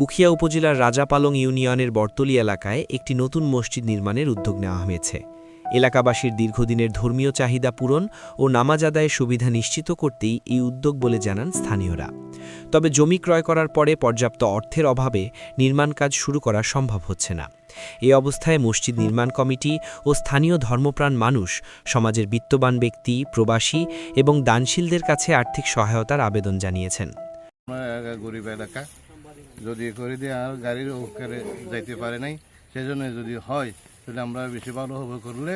উখিয়া উপজেলার রাজাপালং ইউনিয়নের বর্তলী এলাকায় একটি নতুন মসজিদ নির্মাণের উদ্যোগ নেওয়া হয়েছে। এলাকাবাসীর দীর্ঘদিনের ধর্মীয় চাহিদা পূরণ ও নামাজ আদায়ের সুবিধা নিশ্চিত করতেই এই উদ্যোগ বলে জানান স্থানীয়রা। তবে জমি ক্রয় করার পরে পর্যাপ্ত অর্থের অভাবে নির্মাণ কাজ শুরু করা সম্ভব হচ্ছে না। এই অবস্থায় মসজিদ নির্মাণ কমিটি ও স্থানীয় ধর্মপ্রাণ মানুষ সমাজের বিত্তবান ব্যক্তি, প্রবাসী এবং দানশীলদের কাছে আর্থিক সহায়তার আবেদন জানিয়েছেন। গরিব এলাকা যদি করে দিয়ে আর গাড়ির ওখানে যাইতে পারে নাই, সেজন্য যদি হয় তাহলে আমরা বেশি ভালোভাবে করলে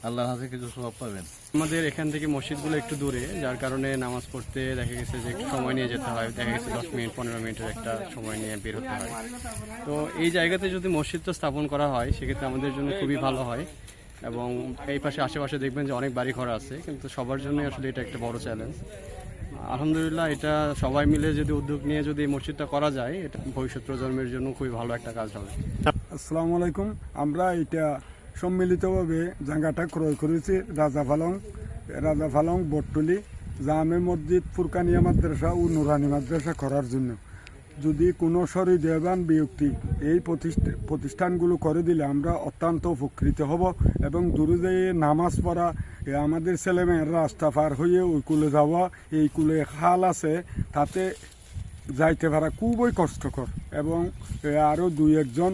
আল্লাহর হাতে কিছু সওয়াব পাবেন। আমাদের এখান থেকে মসজিদগুলো একটু দূরে, যার কারণে নামাজ পড়তে দেখা গেছে যে একটু সময় নিয়ে যেতে হয়। দেখা গেছে 10 মিনিট 15 মিনিটের একটা সময় নিয়ে বের হতে হয়। তো এই জায়গাতে যদি মসজিদটা স্থাপন করা হয় সেক্ষেত্রে আমাদের জন্য খুবই ভালো হয়। এবং এই পাশে আশেপাশে দেখবেন যে অনেক বাড়ি ঘর আছে, কিন্তু সবার জন্য আসলে এটা একটা বড় চ্যালেঞ্জ। আলহামদুলিল্লাহ, এটা সবাই মিলে যদি উদ্যোগ নিয়ে যদি এই মসজিদটা করা যায়, এটা ভবিষ্যৎ প্রজন্মের জন্য খুবই ভালো একটা কাজ হবে। আসসালামু আলাইকুম। আমরা এটা সম্মিলিতভাবে জায়গাটা ক্রয় করেছি রাজাফালং বটতলী জামে মসজিদ, ফুরকানিয়া মাদ্রাসা ও নুরানি মাদ্রাসা করার জন্য। যদি কোনো সহৃদয়বান ব্যক্তি এই প্রতিষ্ঠানগুলো করে দিলে আমরা অত্যন্ত উপকৃত হব এবং দূরে যেয়ে নামাজ পড়া, আমাদের ছেলেমেয়েরা রাস্তা পার হয়ে ওই কুলে যাওয়া, এই কুলে খাল আছে, তাতে যাইতে পারা খুবই কষ্টকর। এবং আরও 2-1 জন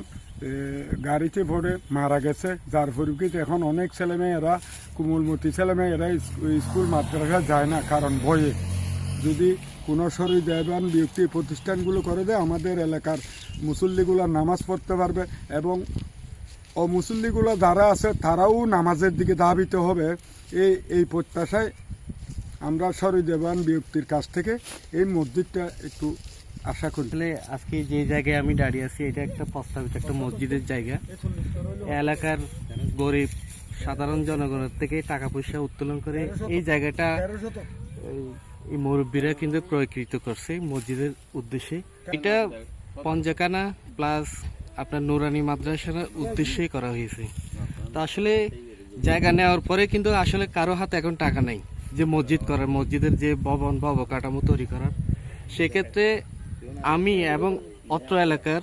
গাড়িতে পড়ে মারা গেছে, যার পরিপ্রেক্ষিতে এখন অনেক ছেলেমেয়েরা, কোমলমতি ছেলেমেয়েরা স্কুল মাদ্রাসা যায় না, কারণ ভয়ে। যদি কোনো সহৃদয়বান ব্যক্তি প্রতিষ্ঠানগুলো করে দেয়, আমাদের এলাকার মুসল্লিগুলো নামাজ পড়তে পারবে এবং অমুসল্লিগুলো যারা আছে তারাও নামাজের দিকে ধাবিত হবে। এই প্রত্যাশায় আমরা সহৃদয়বান ব্যক্তির কাছ থেকে এই মসজিদটা একটু আশা করি। আজকে যে জায়গায় আমি দাঁড়িয়ে আছি, এটা একটা প্রস্তাবিত একটা মসজিদের জায়গা। এলাকার গরিব সাধারণ জনগণের থেকে টাকা পয়সা উত্তোলন করে এই জায়গাটা এই মুরব্বীরা কিন্তু ক্রয়কৃত করছে মসজিদের উদ্দেশ্যে। এটা পঞ্জাকানা প্লাস আপনার নুরানি মাদ্রাসার উদ্দেশ্যেই করা হয়েছে। তো আসলে জায়গা নেওয়ার পরে কিন্তু আসলে কারো হাতে এখন টাকা নেই যে মসজিদ করার, মসজিদের যে ভবন কাঠামো তৈরি করার। সেক্ষেত্রে আমি এবং অত্র এলাকার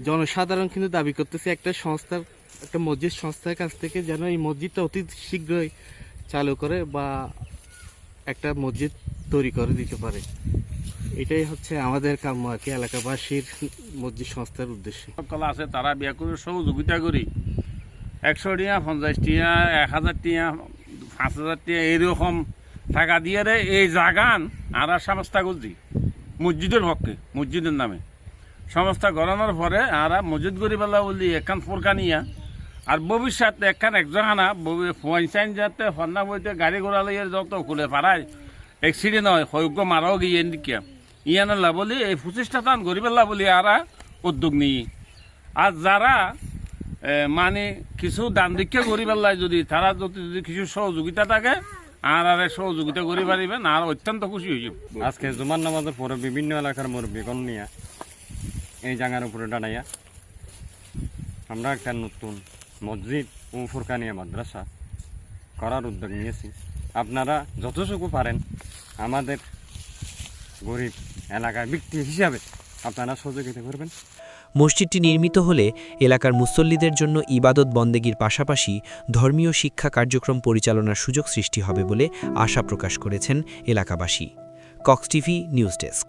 জনসাধারণ কিন্তু দাবি করতেছি একটা মসজিদ সংস্থার কাছ থেকে যেন এই মসজিদটা অতি শীঘ্রই চালু করে বা একটা মসজিদ তৈরি করে দিতে পারে। এটাই হচ্ছে আমাদের কাম্য আর কি, এলাকাবাসীর মসজিদ সংস্থার উদ্দেশ্যে। কলা আছে তারা বিয়া করে সহযোগিতা করি 100 টিয়া 50 টিয়া 1000 টিয়া 5000 টিয়া এইরকম টাকা দিয়ে এই জাগান আর সংস্থা করছি মসজিদের পক্ষে, মসজিদের নামে সংস্থা গড়ানোর পরে আর মসজিদ গড়ি পেলা বলি এখান ফুরকানিয়া আর ভবিষ্যতে এখান একজনা পয়সাইন যাতে ফন্না বইতে গাড়ি ঘোড়া লইয়ে যত খুলে পারায় অ্যাক্সিডেন্ট হয় হয়গ্য মারাও গিয়ে দিকে ইয়ানাল্লা বলি এই প্রচেষ্টাটান গরিবেল্লা বলি আর উদ্যোগ নিই। আর যারা মানে কিছু দান দীক্ষা গরিবেল্লায় যদি তারা যদি কিছু সহযোগিতা থাকে আর সহযোগিতা করি পারিবেন আর অত্যন্ত খুশি হয়ে যাব। আজকে জুমার নামাজের পরে বিভিন্ন এলাকার মুরব্বীগণ নিয়ে এই জায়গার উপরে দাঁড়াইয়া আমরা একটা নতুন মসজিদ ও ফুরকানিয়া মাদ্রাসা করার উদ্যোগ নিয়েছি। আপনারা যতটুকু পারেন আমাদের গরিব এলাকার ব্যক্তি হিসাবে আপনারা সহযোগিতা করবেন। মসজিদটি নির্মিত হলে এলাকার মুসল্লিদের জন্য ইবাদত বন্দেগীর পাশাপাশি ধর্মীয় শিক্ষা কার্যক্রম পরিচালনার সুযোগ সৃষ্টি হবে বলে আশা প্রকাশ করেছেন এলাকাবাসী। Cox TV news desk.